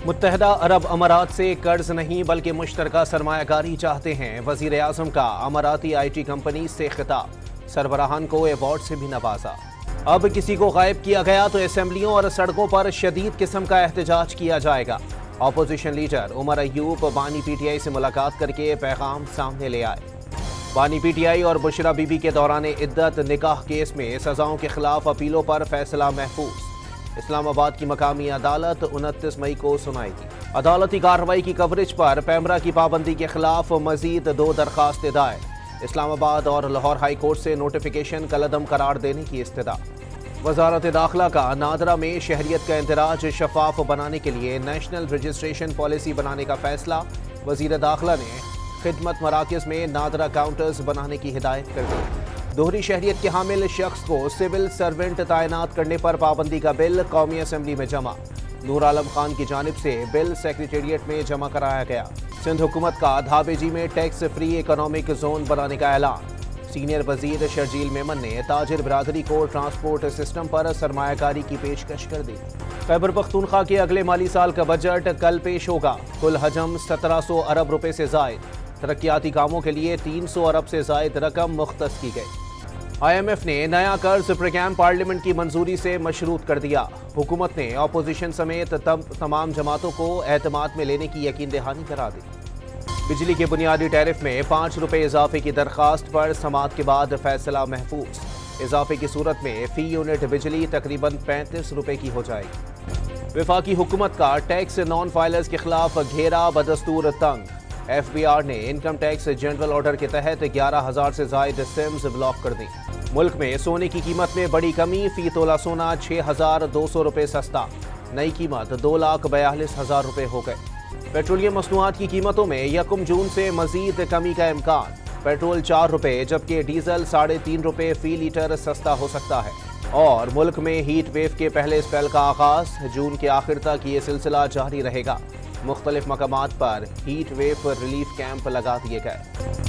मुत्तहदा अरब अमारात से कर्ज नहीं बल्कि मुश्तरका सरमायाकारी चाहते हैं। वजीर आजम का अमाराती IT कंपनी से खिताब, सरबराहान को अवार्ड से भी नवाजा। अब किसी को गायब किया गया तो असेंबलियों और सड़कों पर शदीद किस्म का एहतजाज किया जाएगा। अपोजिशन लीडर उमर अयूब बानी PTI से मुलाकात करके पैगाम सामने ले आए। बानी PTI और बुशरा बीबी के दौरान इद्दत निकाह केस में सजाओं के खिलाफ अपीलों पर फैसला महफूज। इस्लामाबाद की मकामी अदालत 29 मई को सुनाएगी। अदालती कार्रवाई की कवरेज पर पैमरा की पाबंदी के खिलाफ मजीद 2 दरखास्तें दायर। इस्लामाबाद और लाहौर हाई कोर्ट से नोटिफिकेशन कलअदम करार देने की इस्तदा। वजारत दाखिला का नादरा में शहरियत का इंदराज शफाफ बनाने के लिए नेशनल रजिस्ट्रेशन पॉलिसी बनाने का फैसला। वजीर दाखिला ने खिदमत मराकज़ में नादरा काउंटर्स बनाने की हिदायत कर दी। दोहरी शहरियत के हामिल शख्स को सिविल सर्वेंट तैनात करने पर पाबंदी का बिल कौमी असम्बली में जमा। नूर आलम खान की जानिब से बिल सेक्रेटेरिएट में जमा कराया गया। सिंध हुकूमत का धाबेजी में टैक्स फ्री इकोनॉमिक जोन बनाने का ऐलान। सीनियर वजीर शर्जील मेमन ने ताजिर बिरादरी को ट्रांसपोर्ट सिस्टम पर सरमायाकारी की पेशकश कर दी। खैबर पख्तूनख्वा के अगले माली साल का बजट कल पेश होगा। कुल हजम 1700 अरब रुपए से जायद। तरक्याती कामों के लिए 300 अरब से जायद रकम मुख्तस की गई। IMF ने नया कर्ज प्रोग्राम पार्लियामेंट की मंजूरी से मशरूत कर दिया। हुकूमत ने अपोजिशन समेत तमाम जमातों को एतमाद में लेने की यकीन दहानी करा दी। बिजली के बुनियादी टैरिफ में 5 रुपए इजाफे की दरखास्त पर समाअत के बाद फैसला महफूज। इजाफे की सूरत में फी यूनिट बिजली तकरीबन 35 रुपए की हो जाएगी। वफाकी हुकूमत का टैक्स नॉन फाइलर्स के खिलाफ घेरा बदस्तूर तंग। FBR ने इनकम टैक्स जनरल ऑर्डर के तहत 11,000 से जायद सिम्स ब्लॉक कर दी। मुल्क में सोने की कीमत में बड़ी कमी, फी तोला सोना 6,200 रुपए सस्ता। नई कीमत 2,42,000 रुपए हो गए। पेट्रोलियम मसनूआत की कीमतों में 1 जून से मजीद कमी का इम्कान। पेट्रोल 4 रुपए जबकि डीजल 3.5 रुपए फी लीटर सस्ता हो सकता है। और मुल्क में हीट वेव के पहले स्पेल का आगाज, जून के आखिर तक ये सिलसिला जारी रहेगा। मुख्तलिफ मकामात पर हीट वेव रिलीफ कैंप लगा दिए गए।